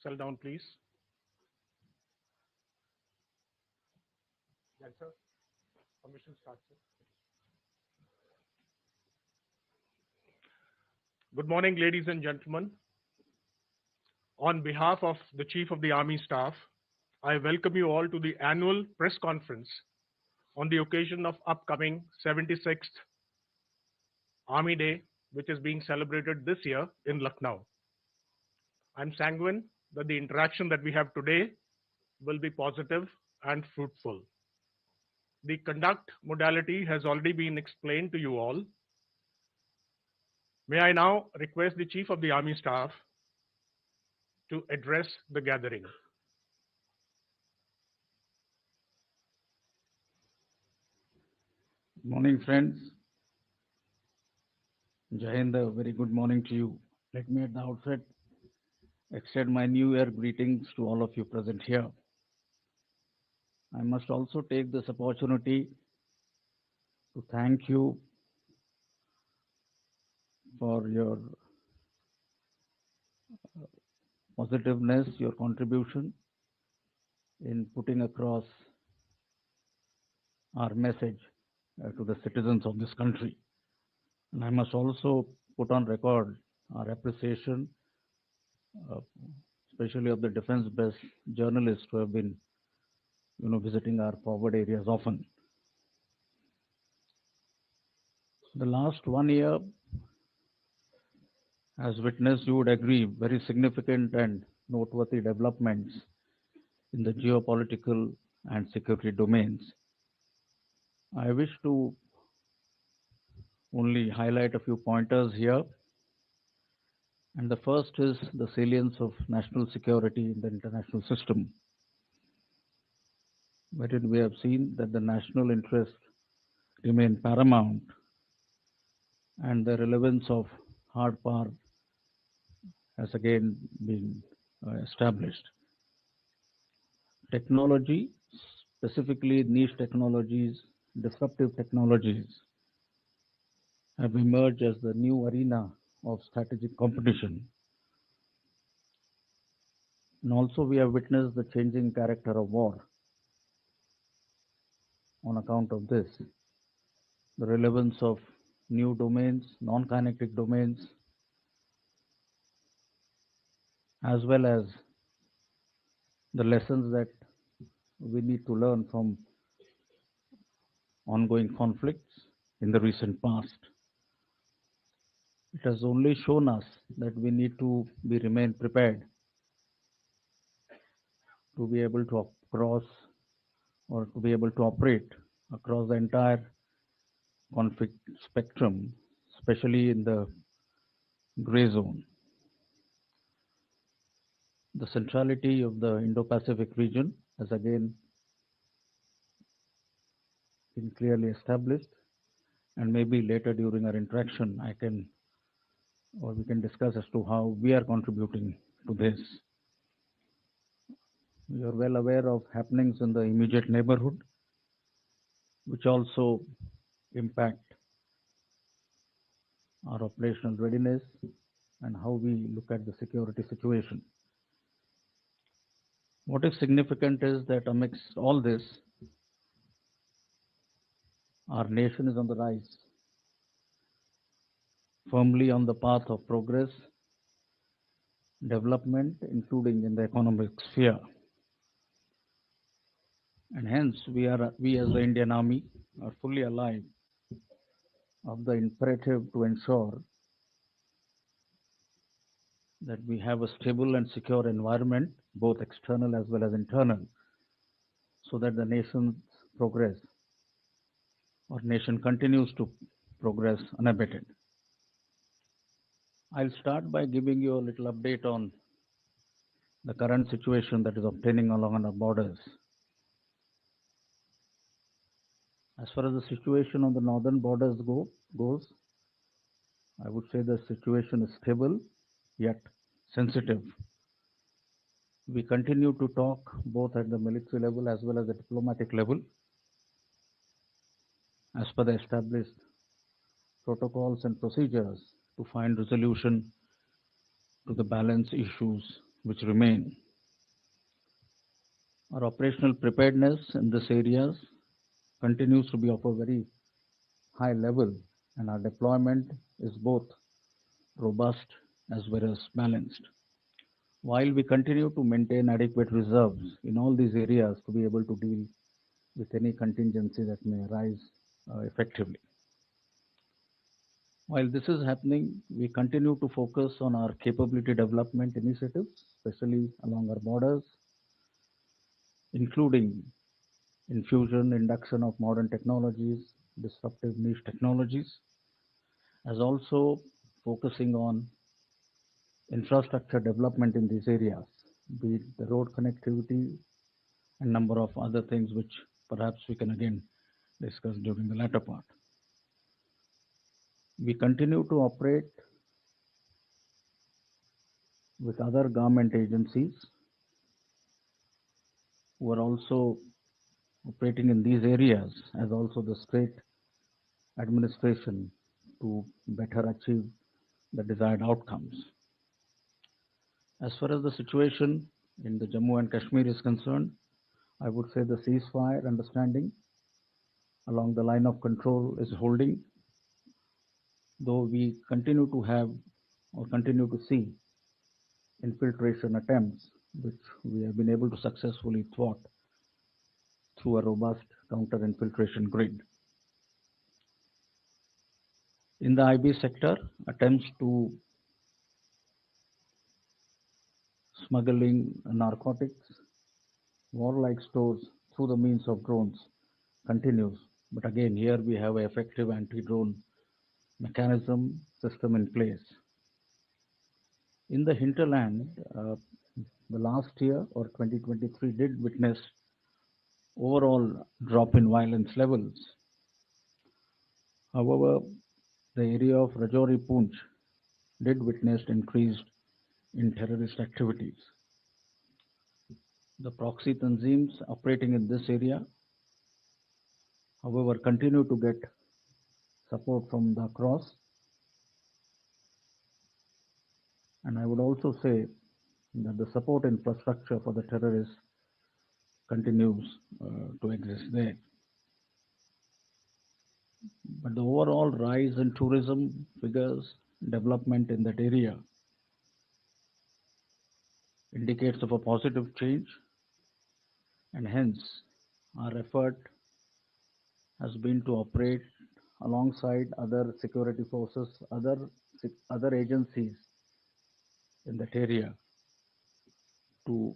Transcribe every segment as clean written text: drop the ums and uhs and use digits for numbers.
Settle down, please. Yes, sir. Permission start, sir. Good morning, ladies and gentlemen. On behalf of the Chief of the Army Staff, I welcome you all to the annual press conference on the occasion of upcoming 76th Army Day, which is being celebrated this year in Lucknow. I'm sanguine that the interaction that we have today will be positive and fruitful. The conduct modality has already been explained to you all. May I now request the Chief of the Army Staff to address the gathering. Good morning, friends. Jai Hind, a very good morning to you. Let me at the outset extend my New Year greetings to all of you present here. I must also take this opportunity to thank you for your positiveness, your contribution in putting across our message to the citizens of this country. And I must also put on record our appreciation, uh, especially of the defense-based journalists who have been, visiting our forward areas often. The last 1 year has witnessed, you would agree, very significant and noteworthy developments in the geopolitical and security domains. I wish to only highlight a few pointers here. And the first is the salience of national security in the international system, wherein we have seen that the national interests remain paramount and the relevance of hard power has again been established. Technology, specifically niche technologies, disruptive technologies, have emerged as the new arena of strategic competition. And also, we have witnessed the changing character of war on account of this. The relevance of new domains, non kinetic domains, as well as the lessons that we need to learn from ongoing conflicts in the recent past. It has only shown us that we need to remain prepared to be able to cross or to be able to operate across the entire conflict spectrum, especially in the gray zone. The centrality of the Indo-Pacific region has again been clearly established, and maybe later during our interaction, we can discuss as to how we are contributing to this. We are well aware of happenings in the immediate neighborhood, which also impact our operational readiness and how we look at the security situation. What is significant is that amidst all this, our nation is on the rise, firmly on the path of progress, development, including in the economic sphere. And hence, we as the Indian Army are fully alive of the imperative to ensure that we have a stable and secure environment, both external as well as internal, so that the nation's progress or nation continues to progress unabated. I'll start by giving you a little update on the current situation that is obtaining along our borders. As far as the situation on the northern borders goes, I would say the situation is stable yet sensitive. We continue to talk both at the military level as well as the diplomatic level as per the established protocols and procedures to find resolution to the balance issues which remain. Our operational preparedness in these areas continues to be of a very high level, and our deployment is both robust as well as balanced. While we continue to maintain adequate reserves in all these areas to be able to deal with any contingency that may arise effectively. While this is happening, we continue to focus on our capability development initiatives, especially along our borders, including infusion, induction of modern technologies, disruptive niche technologies, as also focusing on infrastructure development in these areas, be it the road connectivity and number of other things which perhaps we can again discuss during the latter part. We continue to operate with other government agencies who are also operating in these areas, as also the state administration, to better achieve the desired outcomes. As far as the situation in the Jammu and Kashmir is concerned, I would say the ceasefire understanding along the line of control is holding, though we continue to have or continue to see infiltration attempts, which we have been able to successfully thwart through a robust counter infiltration grid. In the IB sector, attempts to smuggling narcotics, warlike stores through the means of drones continues. But again, here we have an effective anti-drone mechanism system in place. In the hinterland, the last year or 2023 did witness overall drop in violence levels. However, the area of Rajouri Poonch did witness increased in terrorist activities. The proxy tanzims operating in this area, however, continue to get support from the across. And I would also say that the support infrastructure for the terrorists continues to exist there. But the overall rise in tourism figures, development in that area indicates of a positive change, and hence our effort has been to operate alongside other security forces, other agencies in that area to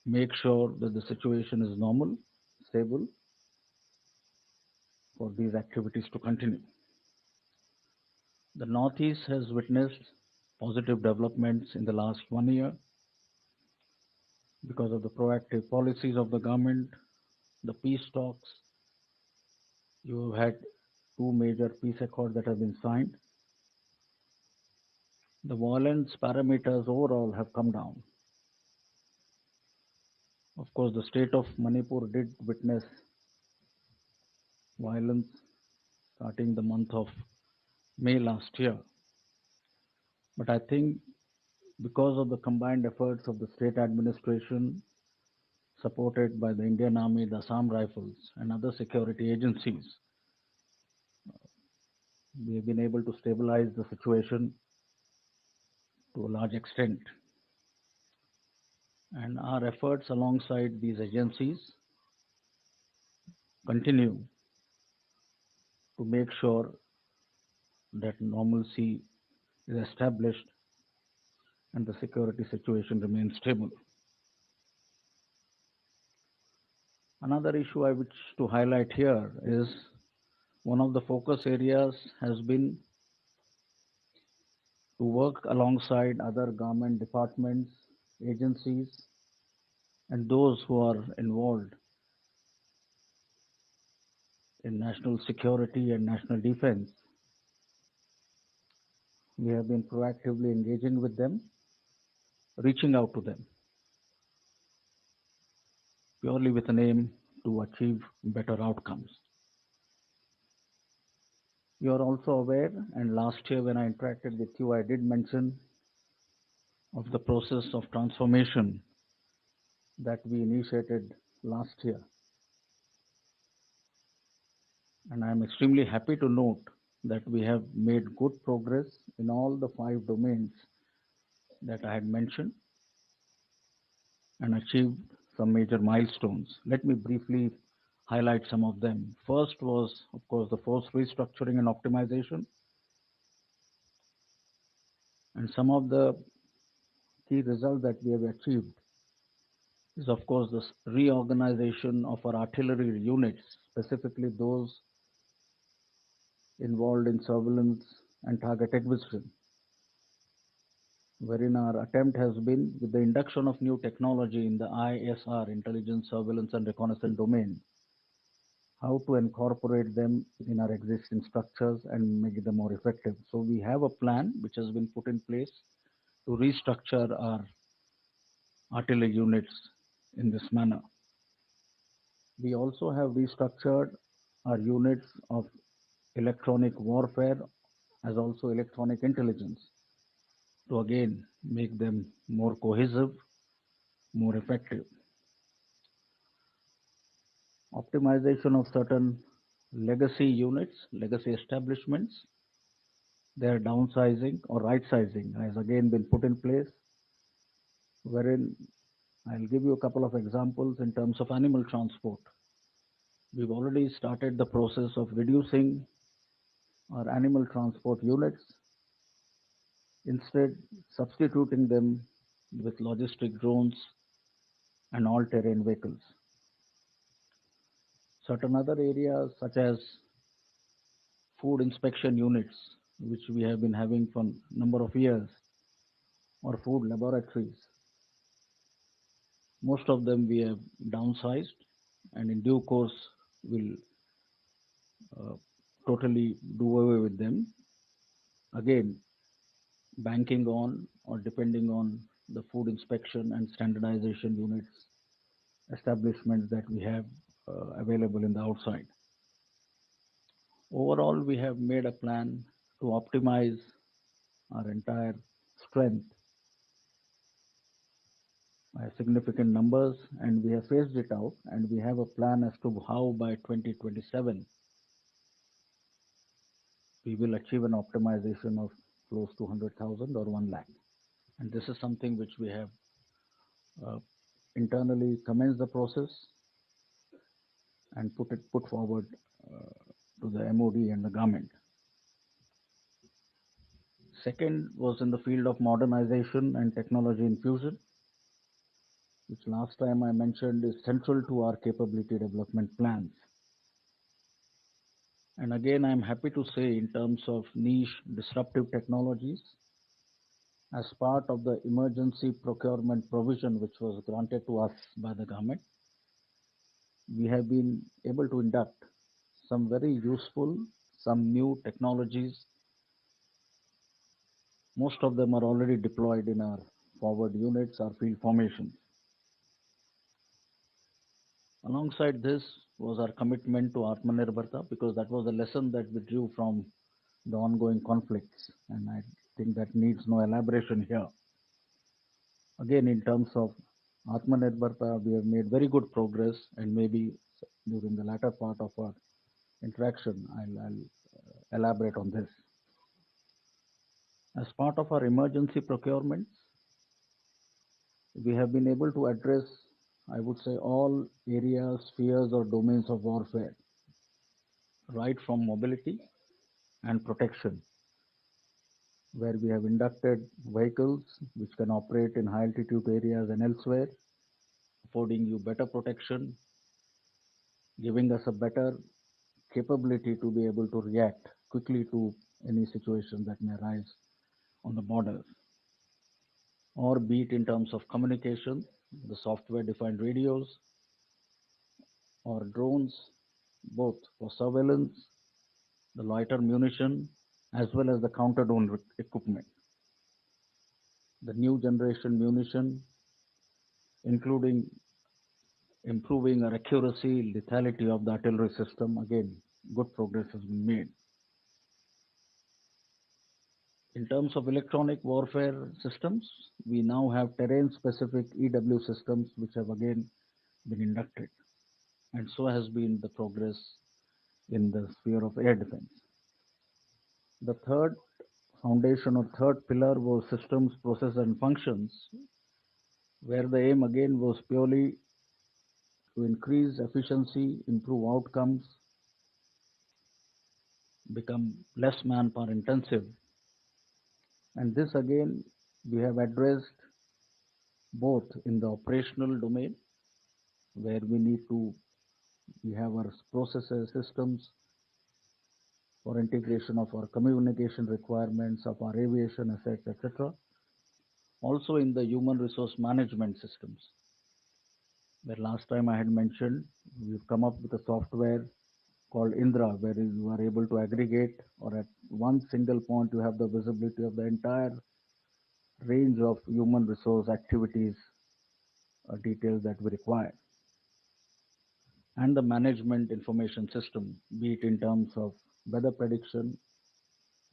make sure that the situation is normal, stable for these activities to continue. The Northeast has witnessed positive developments in the last 1 year because of the proactive policies of the government, the peace talks. You have had two major peace accords that have been signed. The violence parameters overall have come down. Of course, the state of Manipur did witness violence starting the month of May last year. But I think because of the combined efforts of the state administration, supported by the Indian Army, the Assam Rifles, and other security agencies, we have been able to stabilize the situation to a large extent. And our efforts alongside these agencies continue to make sure that normalcy is established and the security situation remains stable. Another issue I wish to highlight here is one of the focus areas has been to work alongside other government departments, agencies, and those who are involved in national security and national defense. We have been proactively engaging with them, reaching out to them, purely with an aim to achieve better outcomes. You are also aware, and last year when I interacted with you, I did mention of the process of transformation that we initiated last year. And I am extremely happy to note that we have made good progress in all the five domains that I had mentioned and achieved some major milestones. Let me briefly highlight some of them. First was, of course, the force restructuring and optimization, and some of the key results that we have achieved is, of course, the reorganization of our artillery units, specifically those involved in surveillance and target acquisition, wherein our attempt has been, with the induction of new technology in the ISR, intelligence, surveillance, and reconnaissance domain, how to incorporate them in our existing structures and make them more effective. So we have a plan which has been put in place to restructure our artillery units in this manner. We also have restructured our units of electronic warfare as also electronic intelligence to again make them more cohesive, more effective. Optimization of certain legacy units, legacy establishments, their downsizing or right sizing has again been put in place, wherein I'll give you a couple of examples in terms of animal transport. We've already started the process of reducing our animal transport units, instead substituting them with logistic drones and all-terrain vehicles. Certain other areas such as food inspection units, which we have been having for a number of years, or food laboratories, most of them we have downsized and in due course will uh, totally do away with them. Again, banking on or depending on the food inspection and standardization units establishments that we have available in the outside. Overall, we have made a plan to optimize our entire strength by significant numbers, and we have phased it out, and we have a plan as to how by 2027 we will achieve an optimization of close to 100,000 or 1 lakh. And this is something which we have uh, internally commenced the process and put forward uh, to the MOD and the government. Second was in the field of modernization and technology infusion, which last time I mentioned is central to our capability development plans. And again, I'm happy to say, in terms of niche disruptive technologies, as part of the emergency procurement provision which was granted to us by the government, we have been able to induct some very useful, some new technologies. Most of them are already deployed in our forward units, our field formations. Alongside this was our commitment to Atmanirbharta, because that was a lesson that we drew from the ongoing conflicts, and I think that needs no elaboration here. Again, in terms of Atmanirbharta, we have made very good progress, and maybe during the latter part of our interaction, I'll elaborate on this. As part of our emergency procurements, we have been able to address, I would say, all areas, spheres, or domains of warfare, right from mobility and protection, where we have inducted vehicles which can operate in high altitude areas and elsewhere, affording you better protection, giving us a better capability to be able to react quickly to any situation that may arise on the borders, or be it in terms of communication, the software defined radios, or drones, both for surveillance, the loiter munition, as well as the counter drone equipment. The new generation munition, including improving our accuracy, lethality of the artillery system. Again, good progress has been made. In terms of electronic warfare systems, we now have terrain-specific EW systems which have again been inducted, and so has been the progress in the sphere of air defense. The third foundation or third pillar was systems, process, and functions, where the aim again was purely to increase efficiency, improve outcomes, become less manpower intensive. And this again we have addressed both in the operational domain, where we have our processes, systems for integration of our communication requirements of our aviation assets, etc. Also in the human resource management systems, where last time I had mentioned we've come up with a software called Indra, where you are able to aggregate, or at one single point you have the visibility of the entire range of human resource activities details that we require, and the management information system, be it in terms of weather prediction,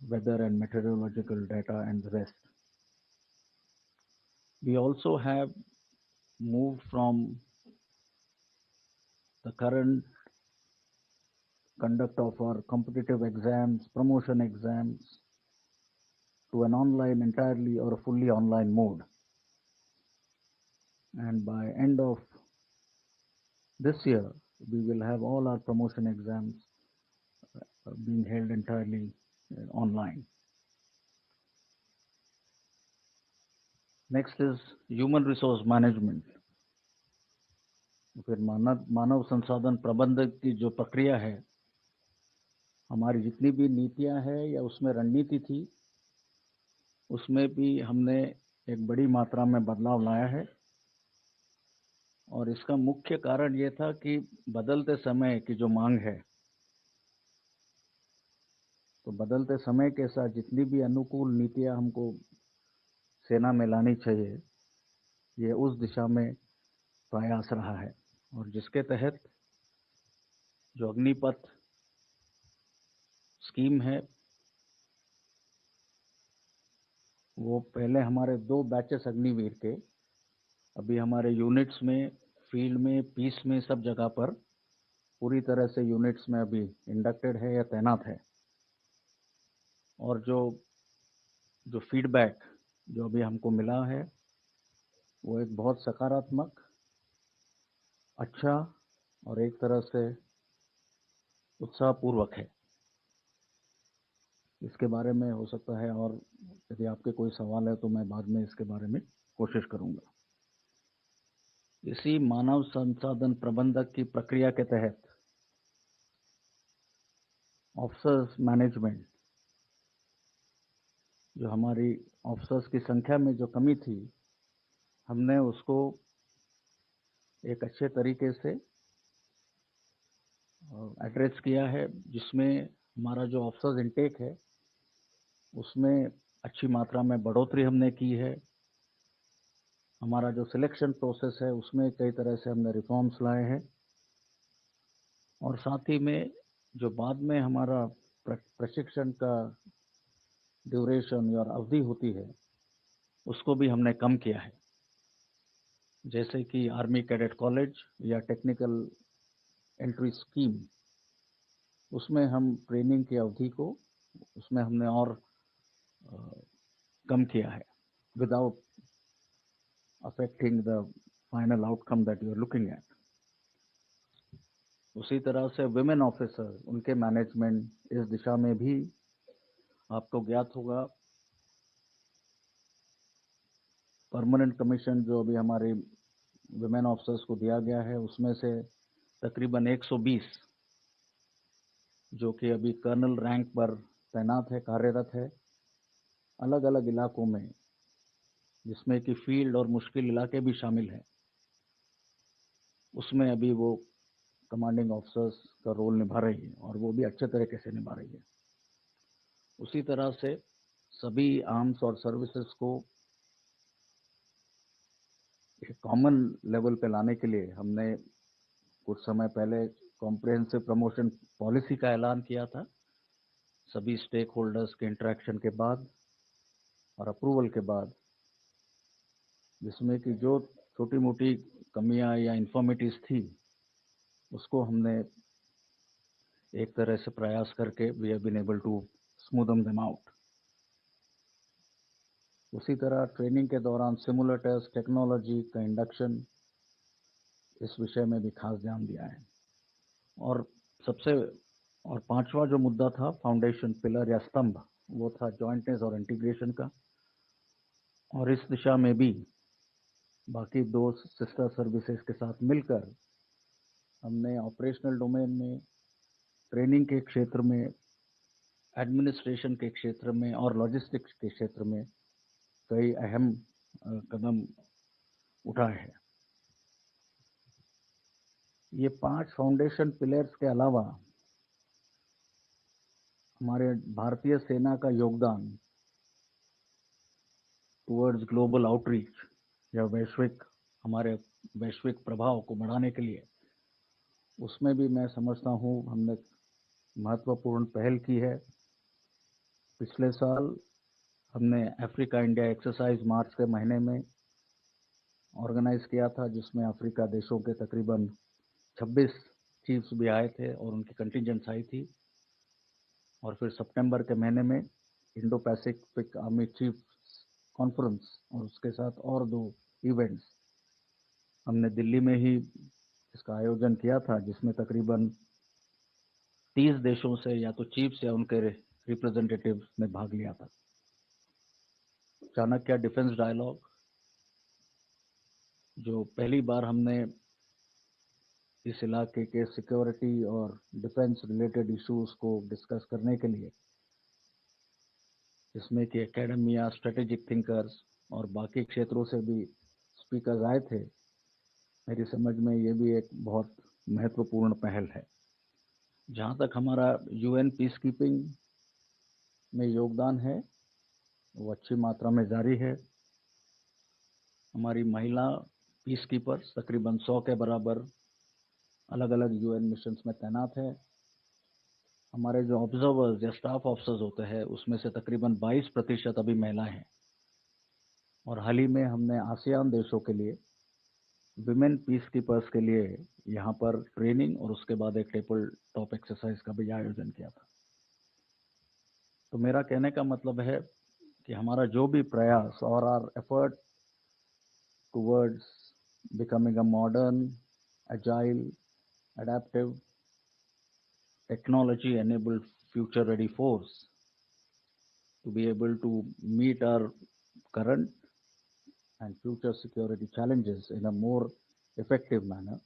weather and meteorological data, and the rest. We also have moved from the current conduct of our competitive exams, promotion exams, to an online entirely or a fully online mode. And by end of this year, we will have all our promotion exams being held entirely online. Next is human resource management. फिर मानव संसाधन प्रबंधन की जो प्रक्रिया है, हमारी जितनी भी नीतियां हैं या उसमें रणनीति थी, उसमें भी हमने एक बड़ी मात्रा में बदलाव लाया है। और इसका मुख्य कारण ये था कि बदलते समय की जो मांग है, तो बदलते समय के साथ जितनी भी अनुकूल नीतियां हमको सेना में लानी चाहिए, ये उस दिशा में प्रयास रहा है। और जिसके तहत जो अग्निपथ स्कीम है, वो पहले हमारे 2 बैचेस अग्निवीर के अभी हमारे यूनिट्स में, फील्ड में, पीस में, सब जगह पर पूरी तरह से यूनिट्स में अभी इंडक्टेड है या तैनात है। और जो फीडबैक जो अभी हमको मिला है, वो एक बहुत सकारात्मक, अच्छा और एक तरह से उत्साहपूर्वक है। इसके बारे में हो सकता है, और यदि आपके कोई सवाल है तो मैं बाद में इसके बारे में कोशिश करूंगा। इसी मानव संसाधन प्रबंधक की प्रक्रिया के तहत ऑफिसर्स मैनेजमेंट, जो हमारी ऑफिसर्स की संख्या में जो कमी थी, हमने उसको एक अच्छे तरीके से एड्रेस किया है, जिसमें हमारा जो ऑफिसर्स इनटेक है उसमें अच्छी मात्रा में बढ़ोतरी हमने की है। हमारा जो सिलेक्शन प्रोसेस है उसमें कई तरह से हमने रिफॉर्म्स लाए हैं, और साथ ही में जो बाद में हमारा प्रशिक्षण का ड्यूरेशन और अवधि होती है, उसको भी हमने कम किया है। जैसे कि आर्मी कैडेट कॉलेज या टेक्निकल एंट्री स्कीम, उसमें हम ट्रेनिंग की अवधि को उसमें हमने और कम किया है, without affecting the final outcome that you are looking at. उसी तरह से विमेन ऑफिसर, उनके मैनेजमेंट, इस दिशा में भी आपको ज्ञात होगा, परमानेंट कमीशन जो अभी हमारे विमेन ऑफिसर्स को दिया गया है, उसमें से तकरीबन 120 जो कि अभी कर्नल रैंक पर तैनात है, कार्यरत है, अलग अलग इलाकों में, जिसमें कि फील्ड और मुश्किल इलाके भी शामिल हैं। उसमें अभी वो कमांडिंग ऑफिसर्स का रोल निभा रही है, और वो भी अच्छे तरीके से निभा रही है। उसी तरह से सभी आर्म्स और सर्विसेज को एक कॉमन लेवल पे लाने के लिए हमने कुछ समय पहले कॉम्प्रिहेंसिव प्रमोशन पॉलिसी का ऐलान किया था, सभी स्टेक होल्डर्स के इंटरेक्शन के बाद। और अप्रूवल के बाद, जिसमें कि जो छोटी मोटी कमियां या इन्फॉर्मिटीज थी उसको हमने एक तरह से प्रयास करके we have been able to smoothen them out. उसी तरह ट्रेनिंग के दौरान सिमुलेटर्स टेक्नोलॉजी का इंडक्शन, इस विषय में भी खास ध्यान दिया है। और सबसे और पांचवा जो मुद्दा था फाउंडेशन पिलर या स्तंभ, वो था जॉइंटनेस और इंटीग्रेशन का। और इस दिशा में भी बाकी दो सिस्टर सर्विसेज के साथ मिलकर हमने ऑपरेशनल डोमेन में, ट्रेनिंग के क्षेत्र में, एडमिनिस्ट्रेशन के क्षेत्र में और लॉजिस्टिक्स के क्षेत्र में कई अहम कदम उठाए हैं। ये 5 फाउंडेशन पिलर्स के अलावा हमारे भारतीय सेना का योगदान टुवर्ड्स ग्लोबल आउटरीच या हमारे वैश्विक प्रभाव को बढ़ाने के लिए, उसमें भी मैं समझता हूँ हमने महत्वपूर्ण पहल की है। पिछले साल हमने अफ्रीका इंडिया एक्सरसाइज मार्च के महीने में ऑर्गेनाइज किया था, जिसमें अफ्रीका देशों के तकरीबन 26 चीफ्स भी आए थे और उनकी कंटिजेंट्स आई थी। और फिर सितंबर के महीने में Indo Pacific army chief conference और उसके साथ और 2 इवेंट्स हमने दिल्ली में ही इसका आयोजन किया था, जिसमें तकरीबन 30 देशों से या तो चीफ्स या उनके रिप्रेजेंटेटिव्स ने भाग लिया था। चाणक्य डिफेंस डायलॉग, जो पहली बार हमने इस इलाके के सिक्योरिटी और डिफेंस रिलेटेड इश्यूज को डिस्कस करने के लिए, जिसमें कि एकेडमिया, स्ट्रेटेजिक थिंकर्स और बाकी क्षेत्रों से भी स्पीकर्स आए थे, मेरी समझ में ये भी एक बहुत महत्वपूर्ण पहल है। जहाँ तक हमारा यूएन पीस कीपिंग में योगदान है, वो अच्छी मात्रा में जारी है। हमारी महिला पीस कीपर्स तकरीबन 100 के बराबर अलग अलग यूएन मिशंस में तैनात है। हमारे जो ऑब्जर्वर्स या स्टाफ ऑफिसर्स होते हैं, उसमें से तकरीबन 22% अभी महिलाएं हैं। और हाल ही में हमने आसियान देशों के लिए विमेन पीस कीपर्स के लिए यहाँ पर ट्रेनिंग और उसके बाद एक टेबल टॉप एक्सरसाइज का भी आयोजन किया था। तो मेरा कहने का मतलब है कि हमारा जो भी प्रयास और our effort towards becoming a modern, agile, adaptive, technology enabled future ready force to be able to meet our current and future security challenges in a more effective manner,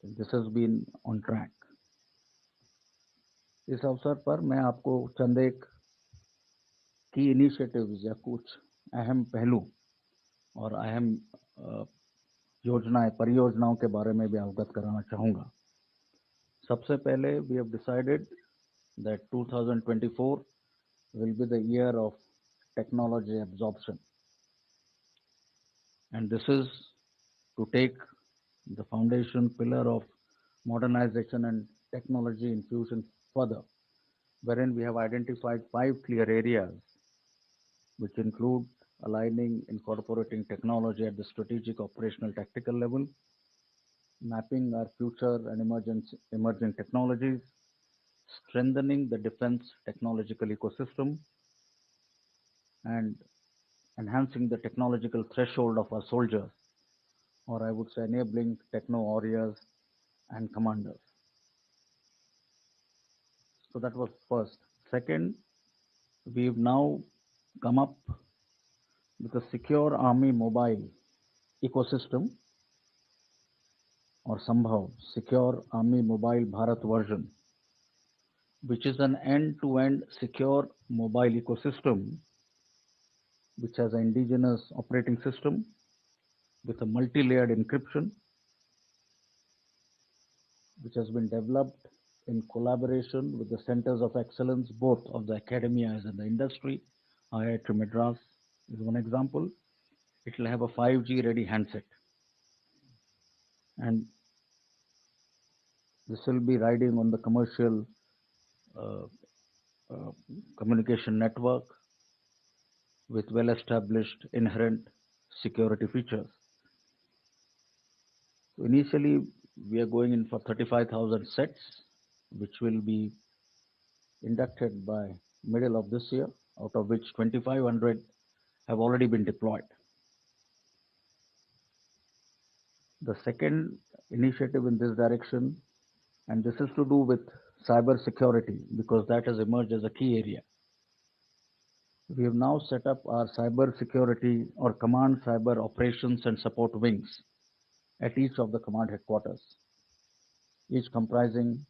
this has been on track. इस अवसर पर मैं आपको चंद एक की initiatives या कुछ अहम पहलू और अहम परियोजनाओं के बारे में भी अवगत कराना चाहूँगा। सबसे पहले we have decided that 2024 will be the year of technology absorption, and this is to take the foundation pillar of modernization and technology infusion further, wherein we have identified 5 clear areas, which include aligning, incorporating technology at the strategic, operational, tactical level, mapping our future and emerging technologies, strengthening the defense technological ecosystem, and enhancing the technological threshold of our soldiers, or I would say enabling techno warriors and commanders. So that was first. Second, we've now come up with a secure army mobile ecosystem, or somehow secure army mobile Bharat version, which is an end-to-end secure mobile ecosystem which has an indigenous operating system with a multi-layered encryption, which has been developed in collaboration with the centers of excellence, both of the academias and the industry. IIT Madras is one example. It will have a 5G ready handset, and this will be riding on the commercial uh, communication network, with well established inherent security features. So initially, we are going in for 35,000 sets, which will be inducted by middle of this year, out of which 2,500 have already been deployed. The second initiative in this direction, and this is to do with cyber security because that has emerged as a key area. We have now set up our cyber security or command cyber operations and support wings at each of the command headquarters, each comprising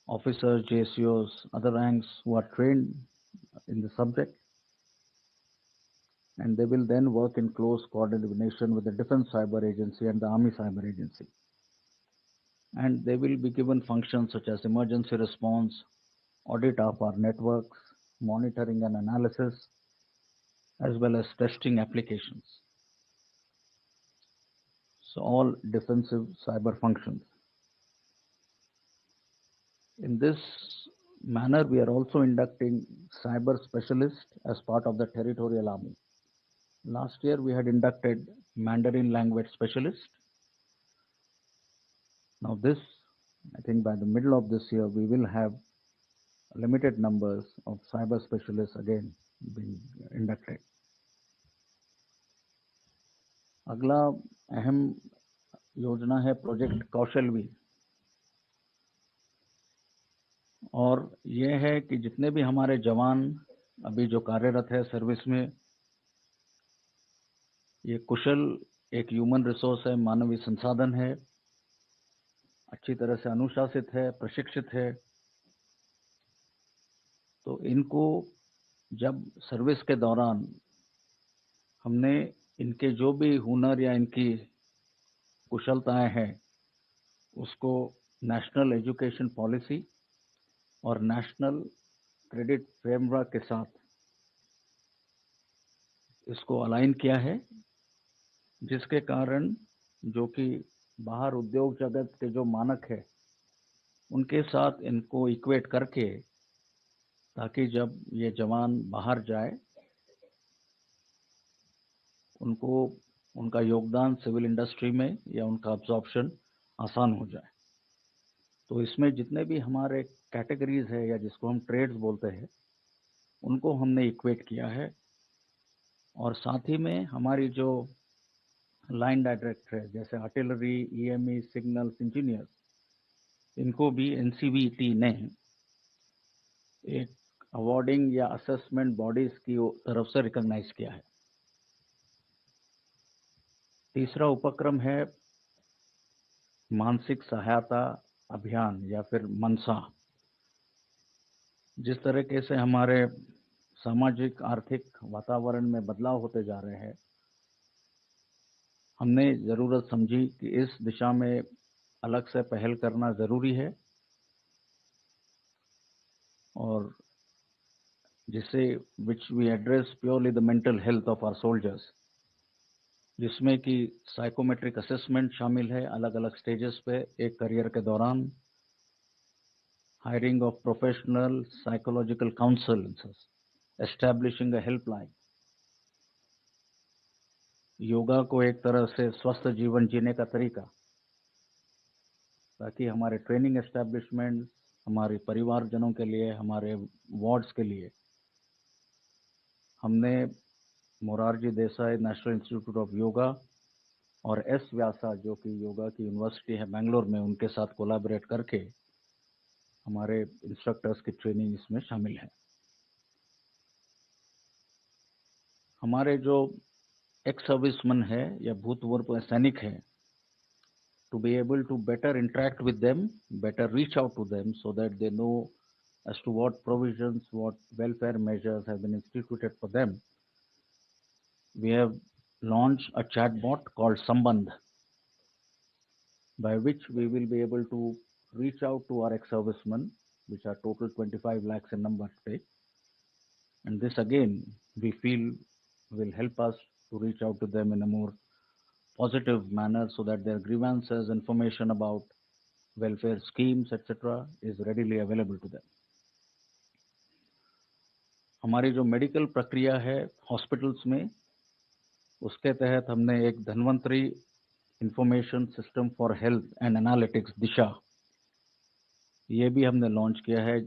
officers, JCOs, other ranks who are trained in the subject, and they will then work in close coordination with the Defense Cyber Agency and the Army Cyber Agency. And they will be given functions such as emergency response, audit of our networks, monitoring and analysis, as well as testing applications. So all defensive cyber functions. In this manner, we are also inducting cyber specialists as part of the territorial army. Last year, we had inducted Mandarin language specialists. Now this, I think by the middle of this year, we will have limited numbers of cyber specialists again being inducted. अगला अहम योजना है project कौशलवीर, और ये है कि जितने भी हमारे जवान अभी जो कार्यरत है सर्विस में, ये कुशल एक ह्यूमन रिसोर्स है, मानवीय संसाधन है, अच्छी तरह से अनुशासित है, प्रशिक्षित है। तो इनको जब सर्विस के दौरान हमने इनके जो भी हुनर या इनकी कुशलताएं हैं उसको नेशनल एजुकेशन पॉलिसी और नेशनल क्रेडिट फ्रेमवर्क के साथ इसको अलाइन किया है, जिसके कारण जो कि बाहर उद्योग जगत के जो मानक है उनके साथ इनको इक्वेट करके, ताकि जब ये जवान बाहर जाए उनको उनका योगदान सिविल इंडस्ट्री में या उनका अब्जॉर्प्शन आसान हो जाए। तो इसमें जितने भी हमारे कैटेगरीज है या जिसको हम ट्रेड्स बोलते हैं उनको हमने इक्वेट किया है, और साथ ही में हमारी जो लाइन डायरेक्ट है जैसे आर्टिलरी, ईएमई, सिग्नल्स इंजीनियर्स, इनको भी एनसीवीटी ने एक अवार्डिंग या असेसमेंट बॉडीज की तरफ से रिकॉग्नाइज किया है। तीसरा उपक्रम है मानसिक सहायता अभियान या फिर मनसा। जिस तरीके से हमारे सामाजिक आर्थिक वातावरण में बदलाव होते जा रहे हैं, हमने ज़रूरत समझी कि इस दिशा में अलग से पहल करना ज़रूरी है, और जिससे which we address purely the mental health of our soldiers, जिसमें कि साइकोमेट्रिक असेसमेंट शामिल है अलग अलग स्टेजेस पे एक करियर के दौरान, hiring of professional psychological counsellors, establishing a helpline, yoga को एक तरह से स्वस्थ जीवन जीने का तरीका, ताकि हमारे ट्रेनिंग एस्टैब्लिशमेंट, हमारे परिवारजनों के लिए, हमारे वार्ड्स के लिए हमने Morarji Desai national institute of yoga और एस व्यासा जो कि योगा की यूनिवर्सिटी है बेंगलोर में, उनके साथ कोलैबोरेट करके हमारे इंस्ट्रक्टर्स की ट्रेनिंग इसमें शामिल है। हमारे जो एक्स सर्विसमैन है या भूतपूर्व सैनिक है, to be able to better interact with them, better reach out to them so that they know as to what provisions, what welfare measures have been instituted for them. We have launched a chatbot called Sambandh, by which we will be able to reach out to our ex-servicemen, which are total 25 lakhs in number today. And this again, we feel will help us to reach out to them in a more positive manner so that their grievances, information about welfare schemes, etc. is readily available to them. हमारी जो medical प्रक्रिया है hospitals में, उसके तहत हमने एक Dhanvantari information system for health and analytics Disha, ये भी हमने लॉन्च किया है,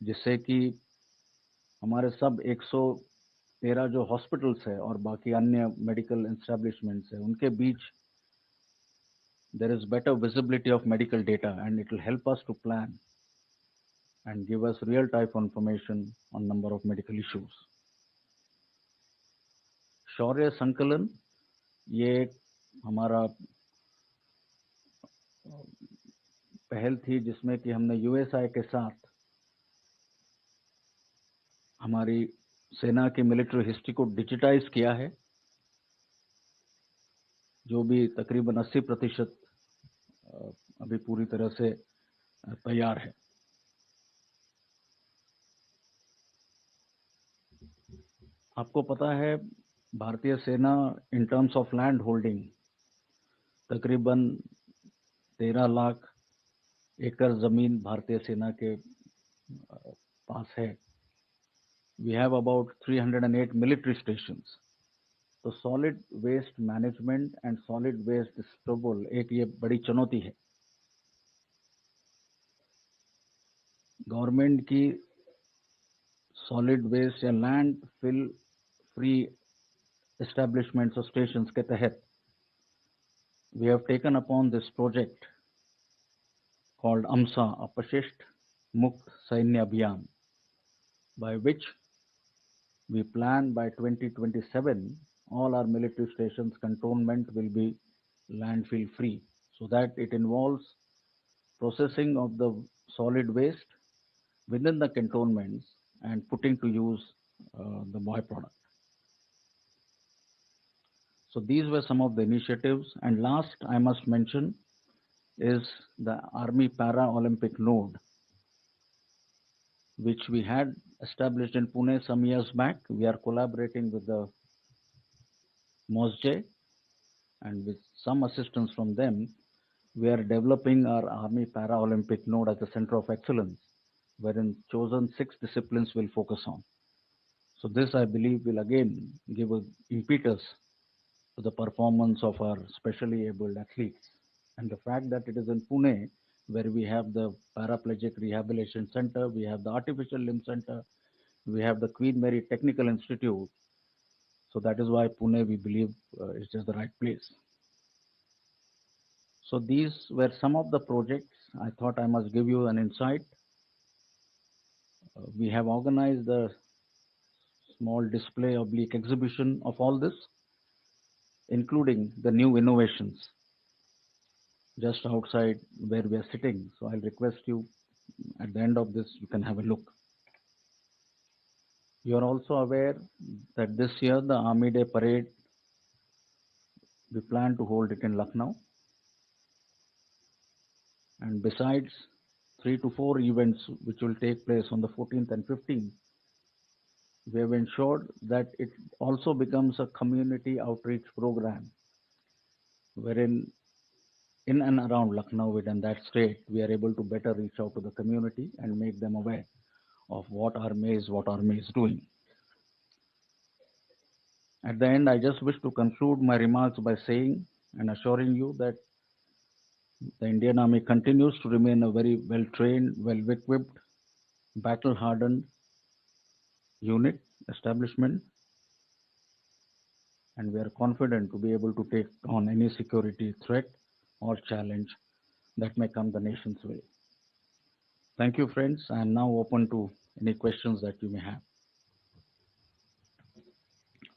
जिससे कि हमारे सब 113 जो हॉस्पिटल्स है और बाकी अन्य मेडिकल एस्टेब्लिशमेंट्स है, उनके बीच there is better visibility of medical data, and it will help us to plan and give us real time information on number of medical issues. शौर्य संकलन, ये हमारा पहल थी जिसमें कि हमने यूएसआई के साथ हमारी सेना की मिलिट्री हिस्ट्री को डिजिटाइज किया है, जो भी तकरीबन 80% अभी पूरी तरह से तैयार है। आपको पता है भारतीय सेना in terms of land holding तकरीबन 13 लाख एकड़ जमीन भारतीय सेना के पास है। We have about 308 military stations. तो solid waste management and solid waste disposal एक ये बड़ी चुनौती है। गवर्नमेंट की सॉलिड वेस्ट या लैंड फिल फ्री एस्टेब्लिशमेंट्स और स्टेशंस के तहत we have taken upon this project called AMSA, अपशिष्ट मुक्त सैन्य अभियान, by which we plan by 2027 all our military stations cantonment will be landfill free, so that it involves processing of the solid waste within the cantonments and putting to use the byproduct. So these were some of the initiatives, and last I must mention is the Army Para Olympic node, which we had established in Pune some years back. We are collaborating with the MOSJ, and with some assistance from them, we are developing our Army Para Olympic node as a center of excellence, wherein chosen 6 disciplines will focus on. So this, I believe, will again give an impetus to the performance of our specially abled athletes. And the fact that it is in Pune, where we have the Paraplegic Rehabilitation Center, we have the Artificial Limb Center, we have the Queen Mary Technical Institute. So that is why Pune, we believe, is just the right place. So these were some of the projects I thought I must give you an insight. We have organized a small display oblique exhibition of all this, including the new innovations just outside where we are sitting. So I'll request you at the end of this, you can have a look. You are also aware that this year the Army Day parade, we plan to hold it in Lucknow. And besides 3 to 4 events which will take place on the 14th and 15th, we have ensured that it also becomes a community outreach program, wherein in and around Lucknow within that state, we are able to better reach out to the community and make them aware of what Army is doing. At the end, I just wish to conclude my remarks by saying and assuring you that the Indian Army continues to remain a very well-trained, well-equipped, battle-hardened unit establishment, and we are confident to be able to take on any security threat or challenge that may come the nation's way. Thank you, friends. I am now open to any questions that you may have.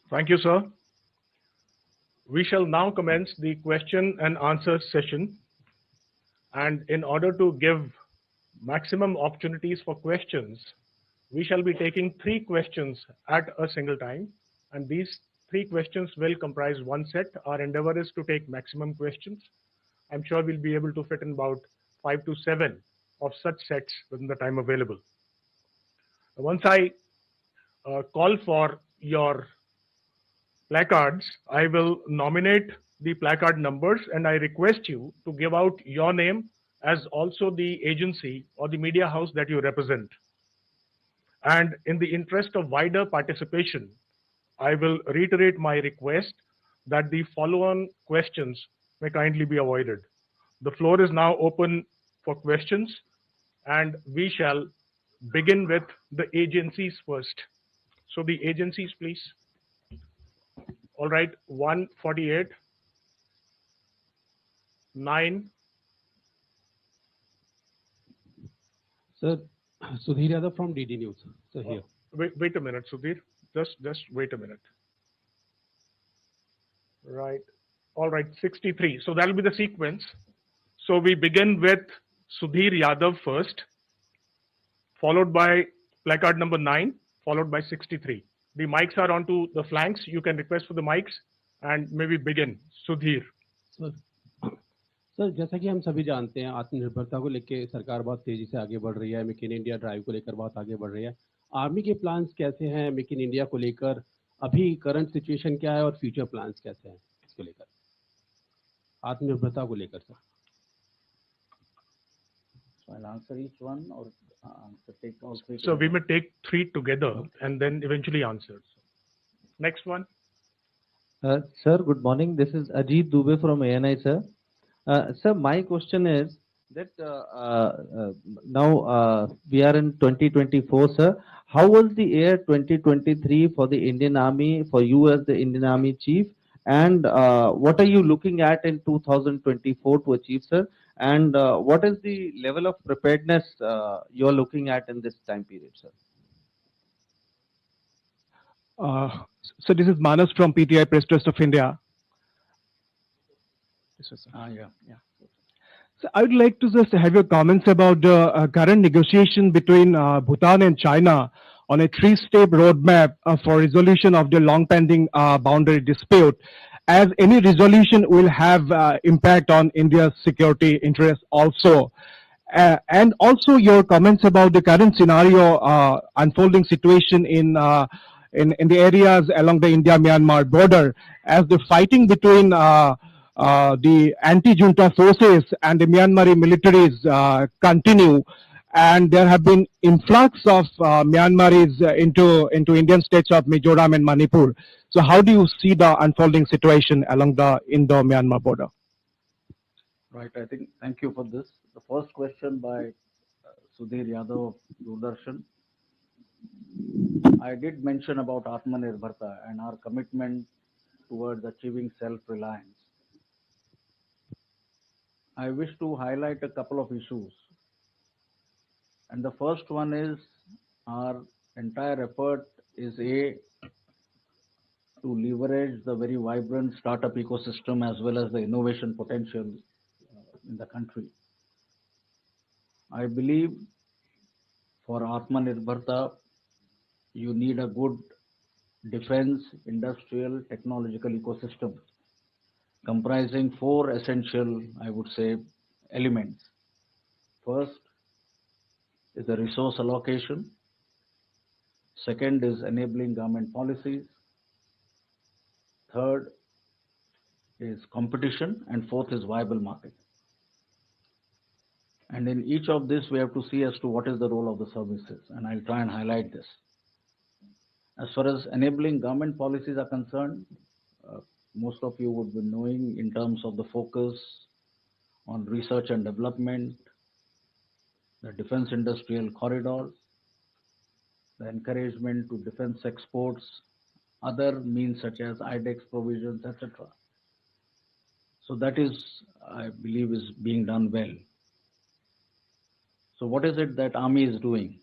Thank you, sir. We shall now commence the question and answer session. And in order to give maximum opportunities for questions, we shall be taking 3 questions at a single time. And these 3 questions will comprise one set. Our endeavor is to take maximum questions. I'm sure we'll be able to fit in about 5 to 7 of such sets within the time available. Once I call for your placards, I will nominate the placard numbers, and I request you to give out your name as also the agency or the media house that you represent. And in the interest of wider participation, I will reiterate my request that the follow-on questions may kindly be avoided. The floor is now open for questions, and we shall begin with the agencies first. So the agencies, please. All right, 148, 9. Sir, Sudhir Yadav from DD News. Sir, here. Wait a minute, Sudhir. Just wait a minute. Right. All right, 63. So that'll be the sequence. So we begin with Sudhir Yadav first, followed by placard number 9, followed by 63. The mics are onto the flanks. You can request for the mics and maybe begin. Sudhir. Sir sir जैसा कि हम सभी जानते हैं, आत्मनिर्भरता को लेकर सरकार बहुत तेजी से आगे बढ़ रही है। मेक इन इंडिया ड्राइव को लेकर बहुत आगे बढ़ रही है। आर्मी के प्लान्स कैसे हैं मेक इन इंडिया को लेकर? अभी करंट सिचुएशन क्या है और फ्यूचर प्लान्स कैसे हैं इसको लेकर, आत्मनिर्भरता को लेकर? Sir, So I'll answer each one, or take all three. So we may take 3 together and then eventually answer. Next one. Sir, good morning. This is Ajit Dubey from ANI, sir. Sir, my question is that now we are in 2024, sir. How was the year 2023 for the Indian Army, for you as the Indian Army chief? And what are you looking at in 2024 to achieve, sir? And what is the level of preparedness you are looking at in this time period, sir? So this is Manoj from PTI Press Trust of India. Yeah. So I would like to just have your comments about the current negotiation between Bhutan and China on a 3-step roadmap for resolution of the long-pending boundary dispute, as any resolution will have impact on India's security interests also. And also your comments about the current scenario, unfolding situation in the areas along the India-Myanmar border, as the fighting between the anti-junta forces and the Myanmari militaries continue, and there have been influx of Myanmaris into Indian states of Mizoram and Manipur. So how do you see the unfolding situation along the Indo-Myanmar border? Right. I think, thank you for this. The first question by Sudhir Yadav of Doordarshan. I did mention about Atmanirbharta and our commitment towards achieving self-reliance. I wish to highlight a couple of issues. And the first one is our entire effort is to leverage the very vibrant startup ecosystem as well as the innovation potential in the country. I believe for Atmanirbharta, you need a good defense, industrial, technological ecosystem comprising 4 essential, I would say, elements. First is the resource allocation. Second is enabling government policies. Third is competition, and fourth is viable market. And in each of this, we have to see as to what is the role of the services, and I'll try and highlight this. As far as enabling government policies are concerned, most of you would be knowing in terms of the focus on research and development, the defense industrial corridors, the encouragement to defense exports, other means such as IDEX provisions, etc. So that is, I believe, is being done well. So what is it that Army is doing?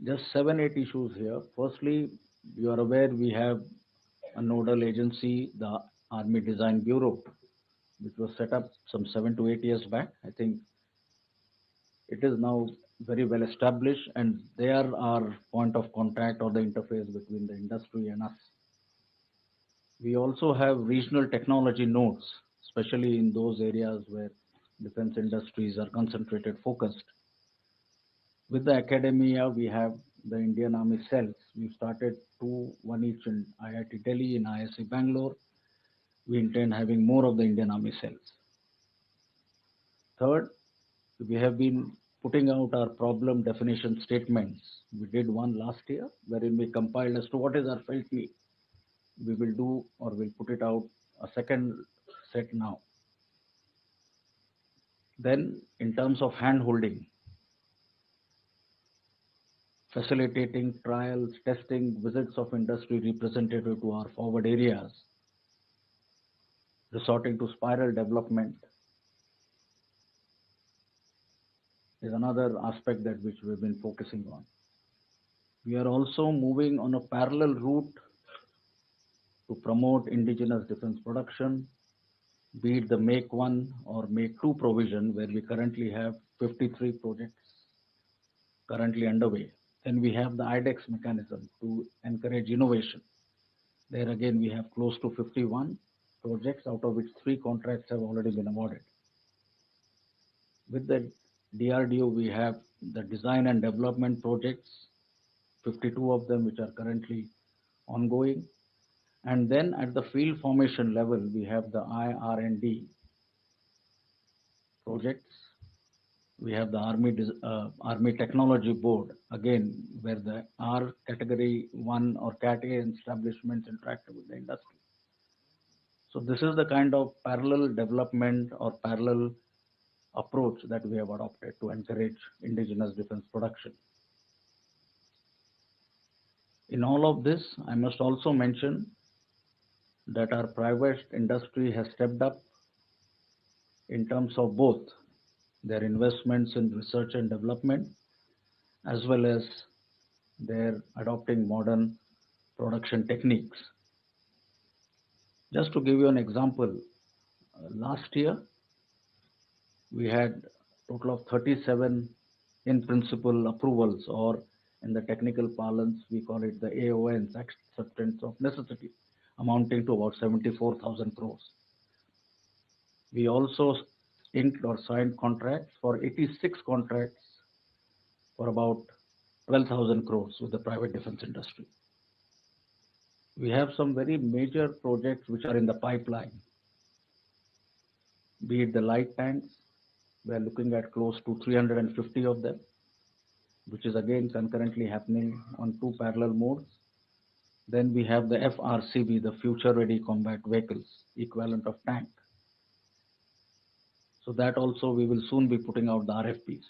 Just 7-8 issues here. Firstly, you are aware we have a nodal agency, the Army Design Bureau, which was set up some 7 to 8 years back. I think it is now very well established, and they are our point of contact or the interface between the industry and us. We also have regional technology nodes, especially in those areas where defense industries are concentrated, focused. With the academia, we have the Indian Army cells. We've started 2, one each in IIT Delhi, in ISC Bangalore. We intend having more of the Indian Army cells. Third, we have been putting out our problem definition statements. We did one last year wherein we compiled as to what is our felt need. We will do or we'll put it out a second set now. Then, in terms of hand holding, facilitating trials, testing, visits of industry representative to our forward areas, resorting to spiral development is another aspect that which we've been focusing on. We are also moving on a parallel route to promote indigenous defense production, be it the Make 1 or Make 2 provision, where we currently have 53 projects currently underway. Then we have the IDEX mechanism to encourage innovation. There again, we have close to 51 projects, out of which 3 contracts have already been awarded. With the DRDO, we have the design and development projects, 52 of them which are currently ongoing. And then at the field formation level, we have the IR&D projects. We have the Army Technology Board, again, where the R category 1 or Cat A establishments interact with the industry. So this is the kind of parallel development or parallel approach that we have adopted to encourage indigenous defense production. In all of this, I must also mention that our private industry has stepped up in terms of both their investments in research and development, as well as their adopting modern production techniques. Just to give you an example, last year we had a total of 37 in principle approvals, or in the technical parlance we call it the AONs, acceptance of necessity, amounting to about 74,000 crores. We also inked or signed contracts for 86 contracts for about 12,000 crores with the private defense industry. We have some very major projects which are in the pipeline, be it the light tanks. We are looking at close to 350 of them, which is again concurrently happening on 2 parallel modes. Then we have the FRCB, the Future Ready Combat Vehicles, equivalent of tank. So that also we will soon be putting out the RFPs.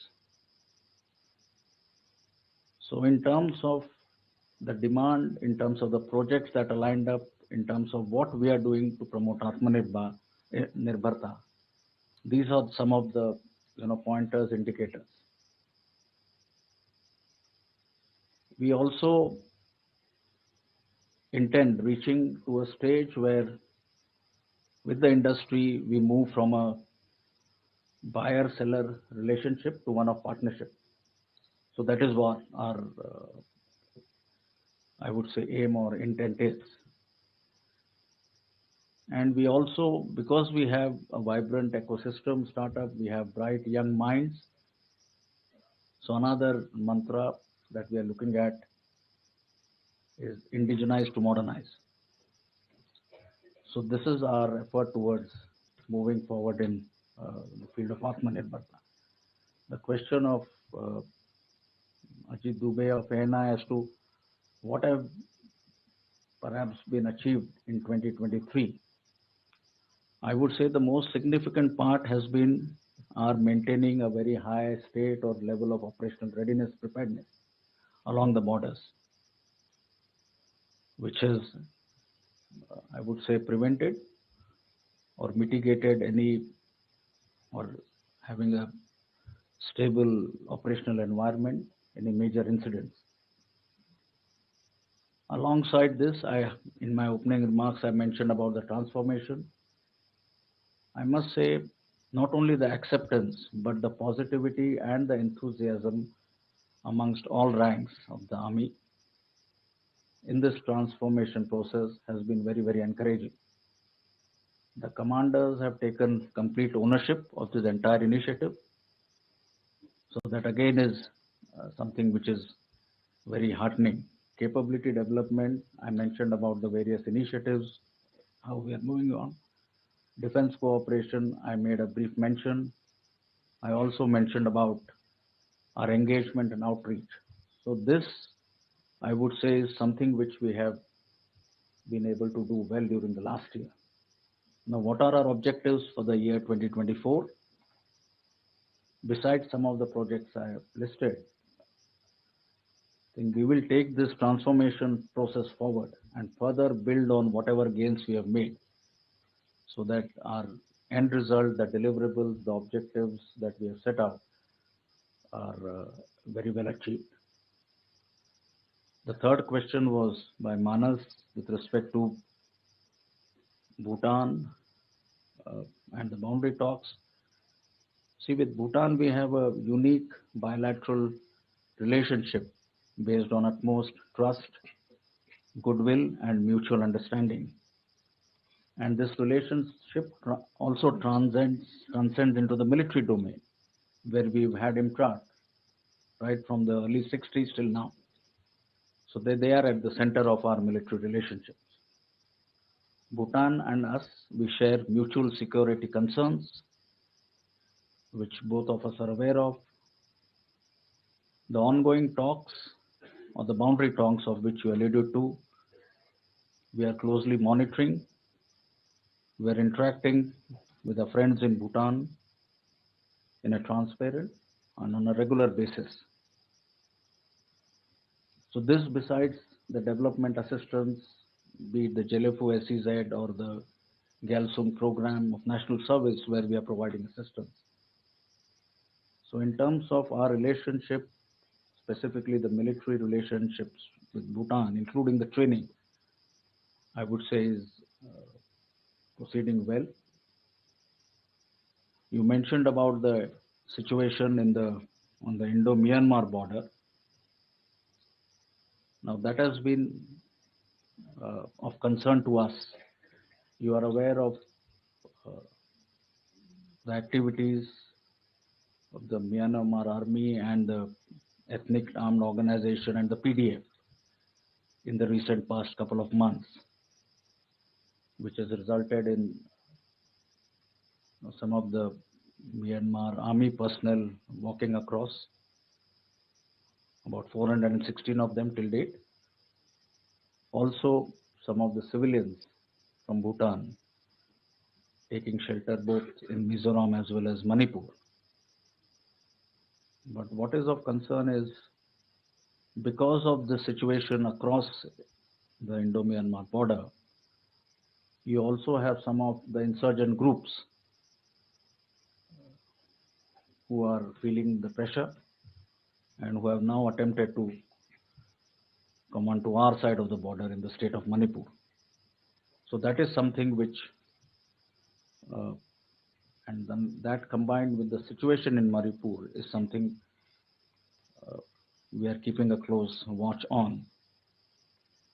So in terms of the demand, in terms of the projects that are lined up, in terms of what we are doing to promote Atmanirbharta, these are some of the pointers, indicators. We also intend reaching to a stage where with the industry we move from a buyer-seller relationship to one of partnership. So that is what our, I would say, aim or intent is. And we also, because we have a vibrant ecosystem startup, we have bright young minds. So another mantra that we are looking at is indigenize to modernize. So this is our effort towards moving forward in the field of Atmanirbharta. The question of Ajit Dubey of ANI as to what have perhaps been achieved in 2023. I would say the most significant part has been our maintaining a very high state or level of operational readiness preparedness along the borders, which has, I would say, prevented or mitigated any or having a stable operational environment, any major incidents. Alongside this, in my opening remarks, I mentioned about the transformation. I must say, not only the acceptance, but the positivity and the enthusiasm amongst all ranks of the Army in this transformation process has been very, very encouraging. The commanders have taken complete ownership of this entire initiative. So that again is something which is very heartening. Capability development, I mentioned about the various initiatives, how we are moving on. Defense cooperation, I made a brief mention. I also mentioned about our engagement and outreach. So this, I would say, is something which we have been able to do well during the last year. Now, what are our objectives for the year 2024? Besides some of the projects I have listed, I think we will take this transformation process forward and further build on whatever gains we have made so that our end result, the deliverables, the objectives that we have set out are very well achieved. The third question was by Manas with respect to Bhutan and the boundary talks. See, with Bhutan, we have a unique bilateral relationship based on utmost trust, goodwill, and mutual understanding. And this relationship also transcends into the military domain, where we've had IMTRAT right from the early 60s till now. So they are at the center of our military relationships. Bhutan and us, we share mutual security concerns, which both of us are aware of. The ongoing talks or the boundary talks of which you alluded to, we are closely monitoring. We are interacting with our friends in Bhutan in a transparent and on a regular basis. So this, besides the development assistance, be it the Jelefu SEZ or the Galsum program of national service where we are providing assistance. So in terms of our relationship, specifically the military relationships with Bhutan, including the training, I would say is proceeding well. You mentioned about the situation on the Indo-Myanmar border. Now that has been of concern to us. You are aware of the activities of the Myanmar army and the ethnic armed organization and the PDF in the recent past couple of months, which has resulted in some of the Myanmar army personnel walking across, about 416 of them till date. Also, some of the civilians from Bhutan taking shelter both in Mizoram as well as Manipur. But what is of concern is because of the situation across the Indo-Myanmar border, you also have some of the insurgent groups who are feeling the pressure and who have now attempted to come onto our side of the border in the state of Manipur. So that is something which, and then that combined with the situation in Manipur is something we are keeping a close watch on.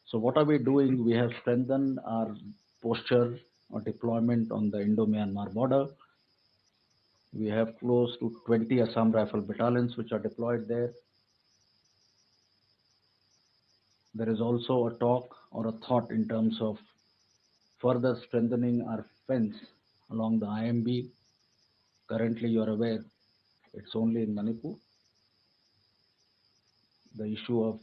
So what are we doing? We have strengthened our posture or deployment on the Indo-Myanmar border. We have close to 20 Assam Rifle battalions which are deployed there. There is also a talk or a thought in terms of further strengthening our fence along the IMB. Currently, you are aware, it's only in Manipur. The issue of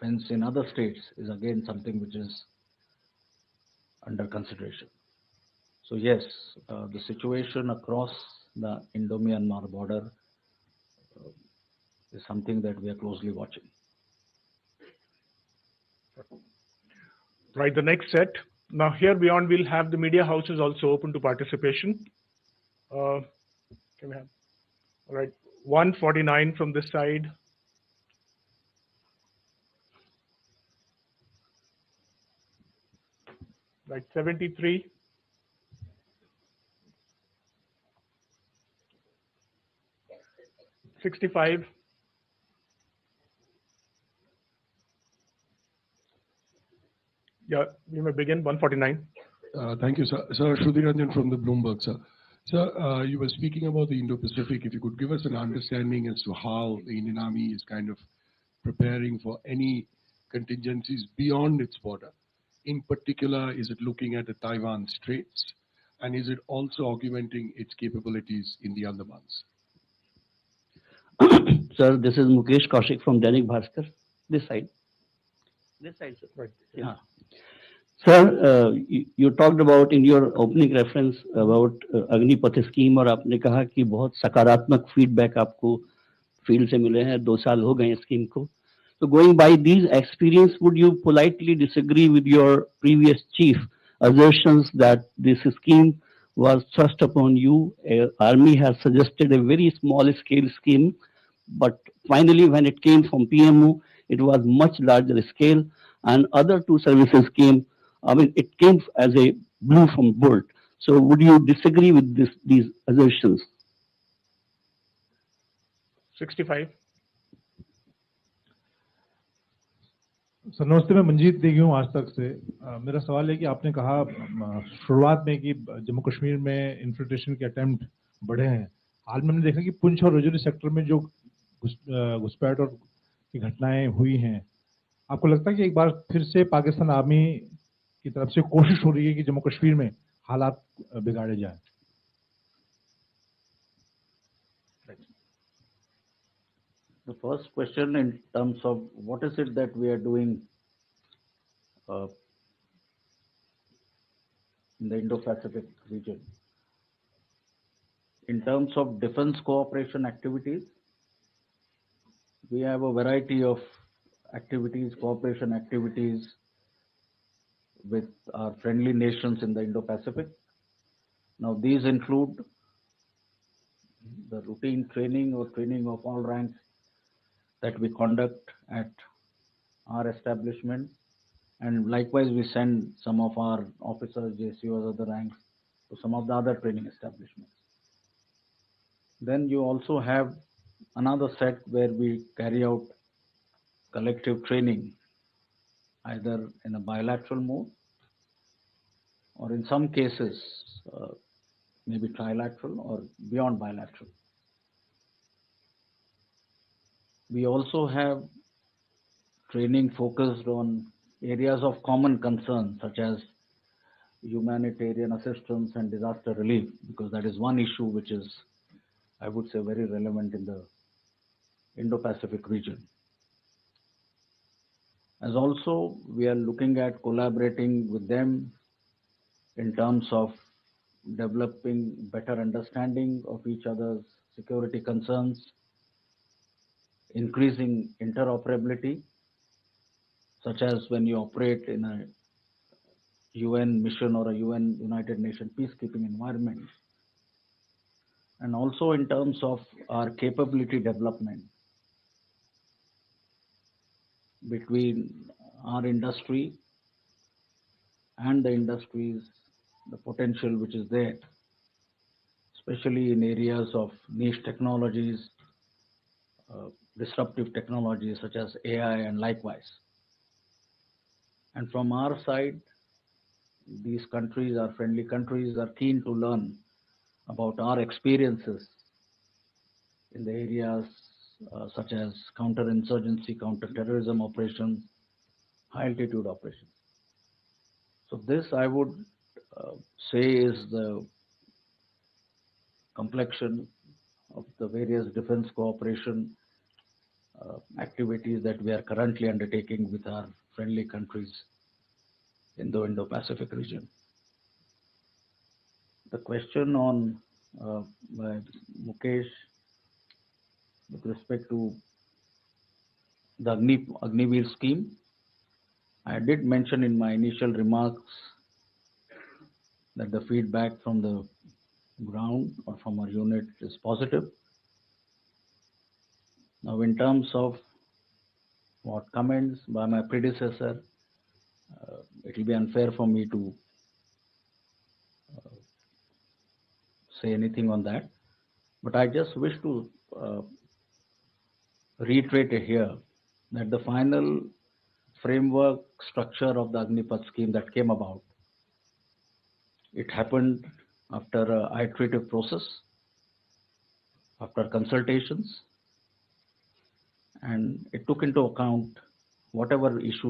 fence in other states is again something which is under consideration. So yes, the situation across the Indo-Myanmar border is something that we are closely watching. Right, the next set. Now here beyond, we'll have the media houses also open to participation. Can we have? All right, 149 from this side. Right, 73. $65. Yeah, we may begin. 149. Thank you, sir. Sir, Shruti Ranjan from the Bloomberg, sir. Sir, you were speaking about the Indo-Pacific. If you could give us an understanding as to how the Indian Army is kind of preparing for any contingencies beyond its border. In particular, is it looking at the Taiwan Straits? And is it also augmenting its capabilities in the Andamans? Sir, this is Mukesh Kaushik from Dainik Bhaskar. This side. This side, sir. Right. Yeah. Sir, you talked about in your opening reference about Agnipath scheme और आपने कहा कि बहुत सकारात्मक feedback आपको field से मिले हैं 2 साल हो गए scheme को. So going by these experience, would you politely disagree with your previous chief assertions that this scheme was thrust upon you? Army has suggested a very small scale scheme, but finally when it came from PMO, it was much larger scale, and other 2 services came. I mean, it came as a blue from bolt. So would you disagree with these assertions? 65. Sir नमस्ते, मैं मंजीत देगी हूँ आज तक से। मेरा सवाल है कि आपने कहा शुरुआत में कि जम्मू कश्मीर में इन्फिल्ट्रेशन के अटेम्प्ट बढ़े हैं। हाल में हमने देखा कि पुंछ और रजौरी सेक्टर में जो घुसपैठ और की घटनाएं हुई हैं, आपको लगता है कि एक बार फिर से पाकिस्तान आर्मी की तरफ से कोशिश हो रही है कि जम्मू कश्मीर में हालात बिगाड़े जाए? The first question in terms of what is it that we are doing in the Indo-Pacific region. In terms of defense cooperation activities, we have a variety of activities, cooperation activities with our friendly nations in the Indo-Pacific. Now these include the routine training or training of all ranks that we conduct at our establishment, and likewise we send some of our officers, JCOs, other ranks to some of the other training establishments. Then you also have another set where we carry out collective training, either in a bilateral mode or in some cases maybe trilateral or beyond bilateral. We also have training focused on areas of common concern such as humanitarian assistance and disaster relief, because that is one issue which is, I would say, very relevant in the Indo-Pacific region. As also, we are looking at collaborating with them in terms of developing better understanding of each other's security concerns, increasing interoperability, such as when you operate in a UN mission or a UN United Nations peacekeeping environment, and also in terms of our capability development between our industry and the industries, the potential which is there, especially in areas of niche technologies, disruptive technologies such as AI and likewise. And from our side, these countries, our friendly countries, are keen to learn about our experiences in the areas such as counterinsurgency, counterterrorism operations, high altitude operations. So this, I would say, is the complexion of the various defense cooperation activities that we are currently undertaking with our friendly countries in the Indo-Pacific region. The question on by Mukesh with respect to the agniveer scheme, I did mention in my initial remarks that the feedback from the ground or from our unit is positive. Now, in terms of what comments by my predecessor, it will be unfair for me to say anything on that. But I just wish to reiterate here that the final framework structure of the Agnipath scheme that came about, it happened after an iterative process, after consultations, and it took into account whatever issues